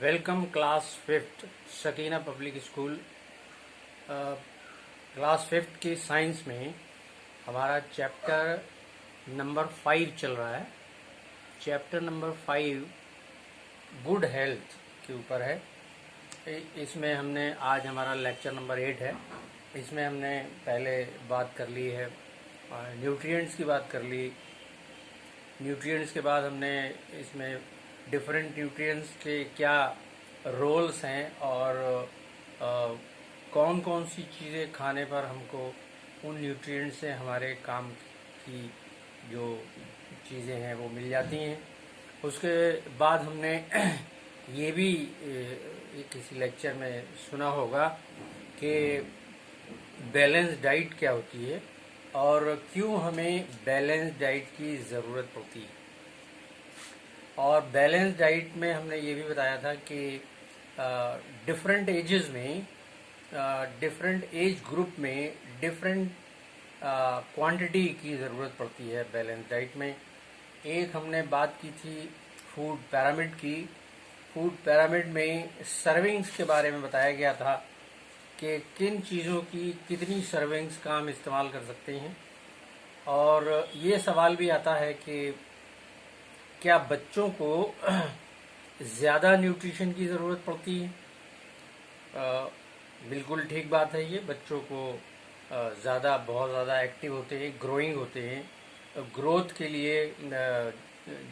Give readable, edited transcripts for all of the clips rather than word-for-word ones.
Welcome class fifth Sakina public school. Class fifth की science में हमारा चैप्टर नंबर 5 चल रहा है। चैप्टर नंबर 5 गुड हेल्थ के ऊपर है। इसमें हमने आज हमारा लेक्चर नंबर 8 है। इसमें हमने पहले बात कर ली है, न्यूट्रिएंट्स की बात कर ली। न्यूट्रिएंट्स के बाद हमने इसमें डिफरेंट न्यूट्रिएंट्स के क्या रोल्स हैं और कौन कौन सी चीज़ें खाने पर हमको उन न्यूट्रिएंट्स से हमारे काम की जो चीज़ें हैं वो मिल जाती हैं। उसके बाद हमने ये भी किसी लेक्चर में सुना होगा कि बैलेंस डाइट क्या होती है और क्यों हमें बैलेंस डाइट की ज़रूरत पड़ती है। और बैलेंस डाइट में हमने ये भी बताया था कि डिफरेंट एजेस में, डिफरेंट एज ग्रुप में डिफरेंट क्वांटिटी की ज़रूरत पड़ती है बैलेंस डाइट में। एक हमने बात की थी फूड पिरामिड की। फूड पिरामिड में सर्विंग्स के बारे में बताया गया था कि किन चीज़ों की कितनी सर्विंग्स का हम इस्तेमाल कर सकते हैं। और ये सवाल भी आता है कि क्या बच्चों को ज़्यादा न्यूट्रिशन की ज़रूरत पड़ती है। बिल्कुल ठीक बात है। ये बच्चों को बहुत ज़्यादा एक्टिव होते हैं, ग्रोइंग होते हैं, ग्रोथ के लिए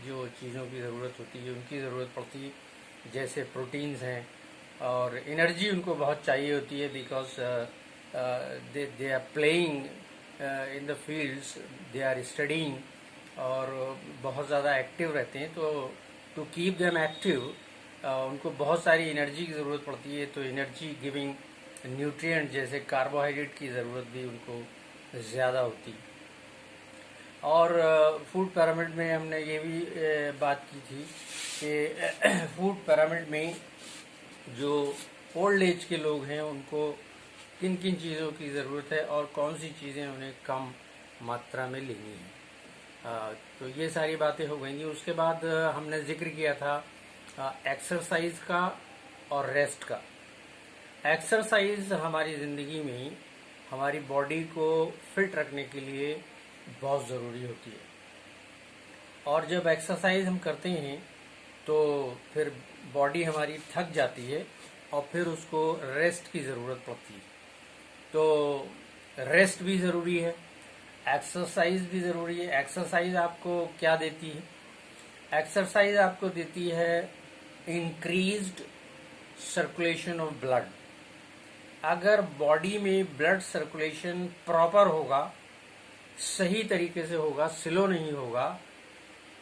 जो चीज़ों की ज़रूरत होती है उनकी ज़रूरत पड़ती है, जैसे प्रोटीन्स हैं और एनर्जी उनको बहुत चाहिए होती है। Because they are playing in the fields, they are studying और बहुत ज़्यादा एक्टिव रहते हैं। तो टू कीप देम एक्टिव उनको बहुत सारी एनर्जी की ज़रूरत पड़ती है। तो एनर्जी गिविंग न्यूट्रिएंट जैसे कार्बोहाइड्रेट की ज़रूरत भी उनको ज़्यादा होती है। और फूड पिरामिड में हमने ये भी बात की थी कि फूड पिरामिड में जो ओल्ड एज के लोग हैं उनको किन किन चीज़ों की ज़रूरत है और कौन सी चीज़ें उन्हें कम मात्रा में लेनी है। तो ये सारी बातें हो गई। उसके बाद हमने जिक्र किया था एक्सरसाइज का और रेस्ट का। एक्सरसाइज हमारी ज़िंदगी में हमारी बॉडी को फिट रखने के लिए बहुत ज़रूरी होती है। और जब एक्सरसाइज हम करते हैं तो फिर बॉडी हमारी थक जाती है और फिर उसको रेस्ट की ज़रूरत पड़ती है। तो रेस्ट भी ज़रूरी है, एक्सरसाइज भी ज़रूरी है। एक्सरसाइज आपको क्या देती है? एक्सरसाइज आपको देती है इंक्रीज्ड सर्कुलेशन ऑफ ब्लड। अगर बॉडी में ब्लड सर्कुलेशन प्रॉपर होगा, सही तरीके से होगा, स्लो नहीं होगा,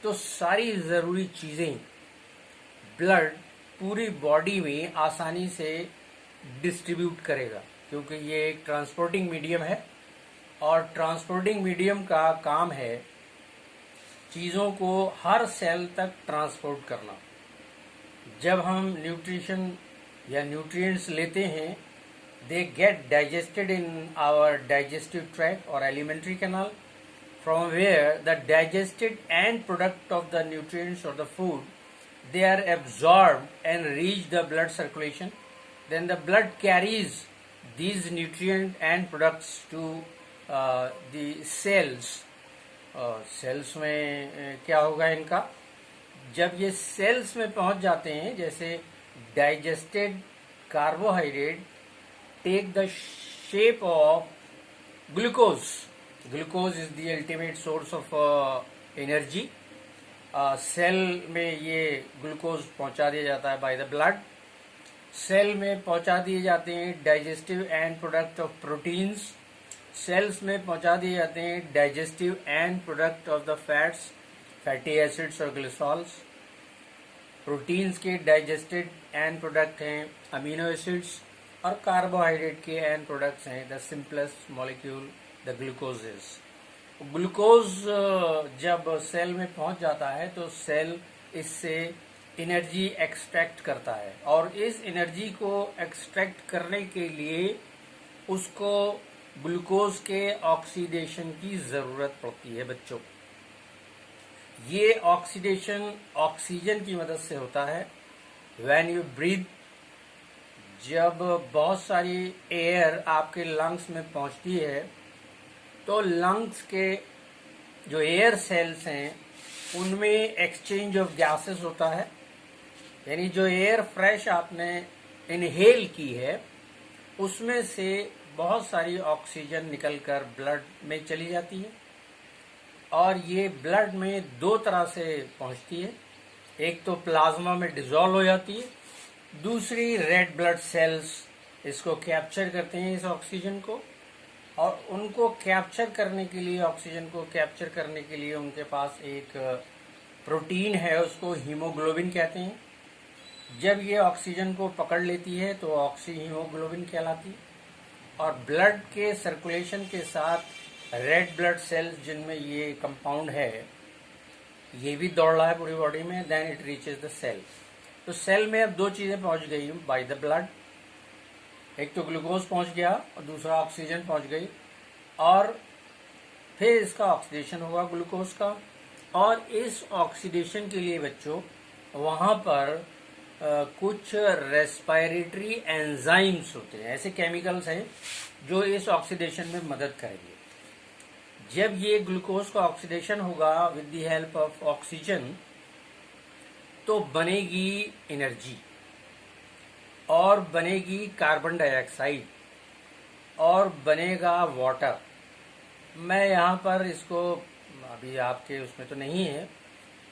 तो सारी ज़रूरी चीज़ें ब्लड पूरी बॉडी में आसानी से डिस्ट्रीब्यूट करेगा, क्योंकि ये एक ट्रांसपोर्टिंग मीडियम है। और ट्रांसपोर्टिंग मीडियम का काम है चीज़ों को हर सेल तक ट्रांसपोर्ट करना। जब हम न्यूट्रिशन या न्यूट्रिएंट्स लेते हैं, they get digested in our digestive tract और alimentary canal, from where the digested end product of the nutrients or the food, they are absorbed and reach the blood circulation. Then the blood carries these nutrient end products to the cells. Cells में क्या होगा इनका? जब ये sales में पहुंच जाते हैं, जैसे digested carbohydrate take the shape of glucose. Glucose is the ultimate source of energy. Cell में ये ग्लूकोज पहुंचा दिया जाता है बाय द ब्लड। सेल में पहुंचा दिए जाते हैं digestive end product of proteins. Cells में पहुंचा दिए जाते हैं digestive end product of the fats, fatty acids और ग्लिसरॉल्स। प्रोटीन्स के डाइजेस्टेड एंड प्रोडक्ट हैं अमीनो एसिड्स और कार्बोहाइड्रेट के एंड प्रोडक्ट्स हैं the simplest molecule the glucoses. Glucose जब सेल में पहुंच जाता है तो सेल इससे एनर्जी एक्सट्रैक्ट करता है और इस एनर्जी को एक्सट्रैक्ट करने के लिए उसको ग्लूकोज के ऑक्सीडेशन की जरूरत पड़ती है बच्चों। ये ऑक्सीडेशन ऑक्सीजन की मदद से होता है व्हेन यू ब्रीथ, जब बहुत सारी एयर आपके लंग्स में पहुंचती है तो लंग्स के जो एयर सेल्स हैं उनमें एक्सचेंज ऑफ गैसेस होता है, यानी जो एयर फ्रेश आपने इनहेल की है उसमें से बहुत सारी ऑक्सीजन निकलकर ब्लड में चली जाती है और ये ब्लड में दो तरह से पहुंचती है। एक तो प्लाज्मा में डिसॉल्व हो जाती है, दूसरी रेड ब्लड सेल्स इसको कैप्चर करते हैं इस ऑक्सीजन को, और उनको कैप्चर करने के लिए, ऑक्सीजन को कैप्चर करने के लिए उनके पास एक प्रोटीन है, उसको हीमोग्लोबिन कहते हैं। जब ये ऑक्सीजन को पकड़ लेती है तो ऑक्सी हीमोग्लोबिन कहलाती है और ब्लड के सर्कुलेशन के साथ रेड ब्लड सेल्स जिनमें ये कंपाउंड है ये भी दौड़ रहा है पूरी बॉडी में, then it reaches the cell. तो सेल में अब दो चीजें पहुंच गई बाय द ब्लड, एक तो ग्लूकोज पहुंच गया और दूसरा ऑक्सीजन पहुंच गई, और फिर इसका ऑक्सीडेशन हुआ ग्लूकोज का, और इस ऑक्सीडेशन के लिए बच्चों वहां पर कुछ रेस्पिरेटरी एंजाइम्स होते हैं, ऐसे केमिकल्स हैं जो इस ऑक्सीडेशन में मदद करेंगे। जब ये ग्लूकोज का ऑक्सीडेशन होगा with the help of oxygen तो बनेगी एनर्जी और बनेगी कार्बन डाइऑक्साइड और बनेगा वाटर। मैं यहाँ पर इसको अभी आपके उसमें तो नहीं है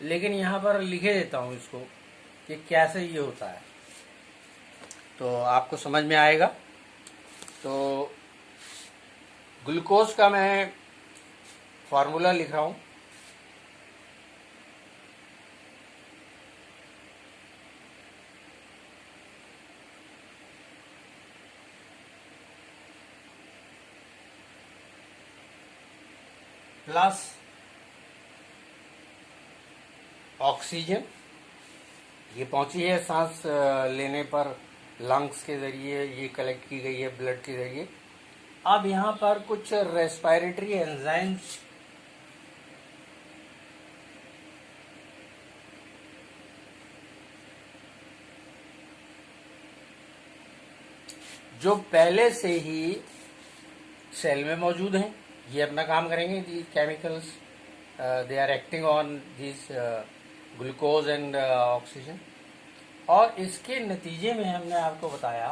लेकिन यहाँ पर लिखे देता हूँ इसको कि कैसे ये होता है तो आपको समझ में आएगा। तो ग्लूकोज का मैं फार्मूला लिख रहा हूँ। प्लस ऑक्सीजन, ये पहुंची है सांस लेने पर लंग्स के जरिए, ये कलेक्ट की गई है ब्लड के जरिए। अब यहाँ पर कुछ रेस्पिरेटरी एंजाइम्स जो पहले से ही सेल में मौजूद हैं, ये अपना काम करेंगे। The chemicals they are acting on this glucose and oxygen, और इसके नतीजे में हमने आपको बताया,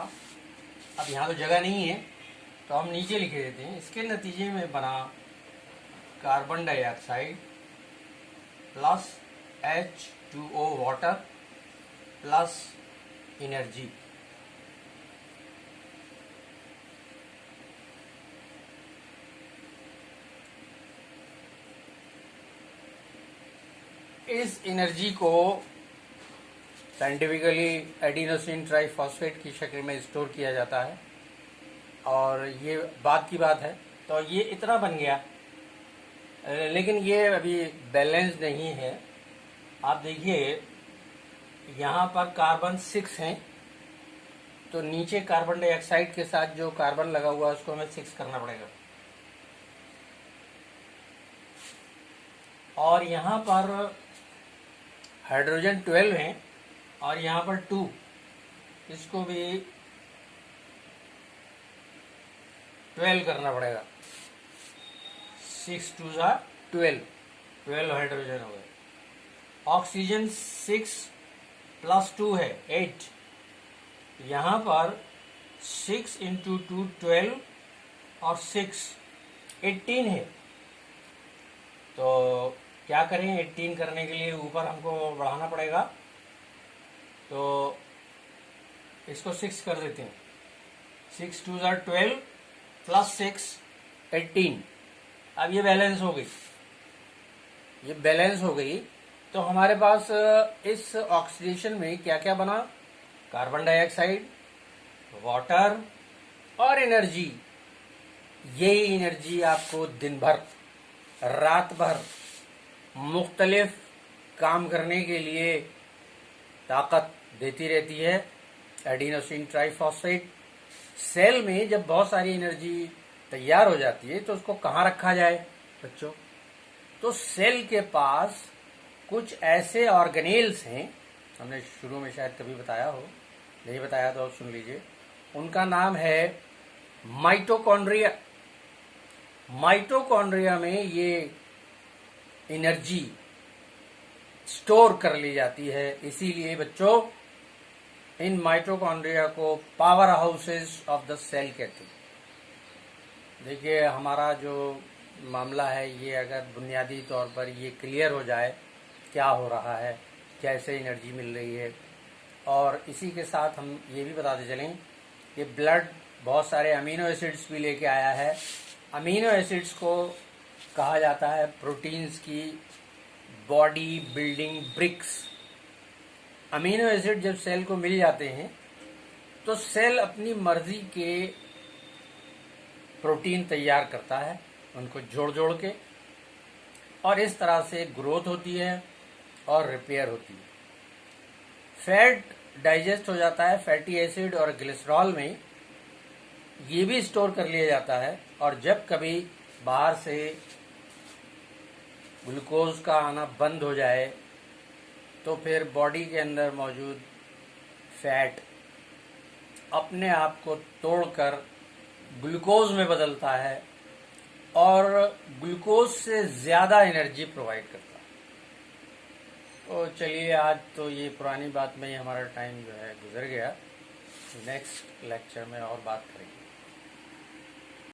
अब यहाँ तो जगह नहीं है तो हम नीचे लिखे देते हैं। इसके नतीजे में बना carbon dioxide plus H2O water plus energy. इस एनर्जी को साइंटिफिकली एडिनोसिन ट्राइफॉस्फेट की शक्ल में स्टोर किया जाता है और ये बात की बात है। तो ये इतना बन गया, लेकिन ये अभी बैलेंस नहीं है। आप देखिए यहाँ पर कार्बन 6 हैं तो नीचे कार्बन डाइऑक्साइड के साथ जो कार्बन लगा हुआ है उसको हमें 6 करना पड़ेगा, और यहाँ पर हाइड्रोजन 12 हैं और यहाँ पर 2, इसको भी 12 करना पड़ेगा। 6 2 12 हाइड्रोजन हो गए। ऑक्सीजन 6 प्लस 2 है 8, यहाँ पर 6 इंटू 2 12 और 6 18 है। तो क्या करें, 18 करने के लिए ऊपर हमको बढ़ाना पड़ेगा, तो इसको 6 कर देते हैं। 6 2 12 प्लस 6 18। अब ये बैलेंस हो गई, ये बैलेंस हो गई। तो हमारे पास इस ऑक्सीडेशन में क्या क्या बना, कार्बन डाइऑक्साइड, वाटर और एनर्जी। यही एनर्जी आपको दिन भर रात भर मुख्तलिफ काम करने के लिए ताकत देती रहती है। एडिनोसिन ट्राइफॉस्फेट सेल में जब बहुत सारी एनर्जी तैयार हो जाती है तो उसको कहाँ रखा जाए बच्चों, तो सेल के पास कुछ ऐसे ऑर्गेनेल्स हैं, हमने शुरू में शायद कभी बताया हो, नहीं बताया तो अब सुन लीजिए। उनका नाम है माइटोकॉन्ड्रिया। माइटोकॉन्ड्रिया में ये एनर्जी स्टोर कर ली जाती है, इसीलिए बच्चों इन माइटोकॉन्ड्रिया को power houses of the cell कहते हैं। देखिए, हमारा जो मामला है ये अगर बुनियादी तौर पर ये क्लियर हो जाए क्या हो रहा है, कैसे एनर्जी मिल रही है, और इसी के साथ हम ये भी बताते चलें कि ब्लड बहुत सारे अमीनो एसिड्स भी लेके आया है। अमीनो एसिड्स को कहा जाता है प्रोटीन्स की body building bricks. Amino acid जब सेल को मिल जाते हैं तो सेल अपनी मर्जी के प्रोटीन तैयार करता है, उनको जोड़ जोड़ के, और इस तरह से ग्रोथ होती है और रिपेयर होती है। फैट डाइजेस्ट हो जाता है, फैटी एसिड और ग्लिसरॉल में ये भी स्टोर कर लिया जाता है, और जब कभी बाहर से ग्लूकोज का आना बंद हो जाए तो फिर बॉडी के अंदर मौजूद फैट अपने आप को तोड़कर ग्लूकोज में बदलता है और ग्लूकोज से ज़्यादा एनर्जी प्रोवाइड करता है। तो चलिए, आज तो ये पुरानी बात में ही हमारा टाइम जो है गुजर गया। नेक्स्ट लेक्चर में और बात करेंगे।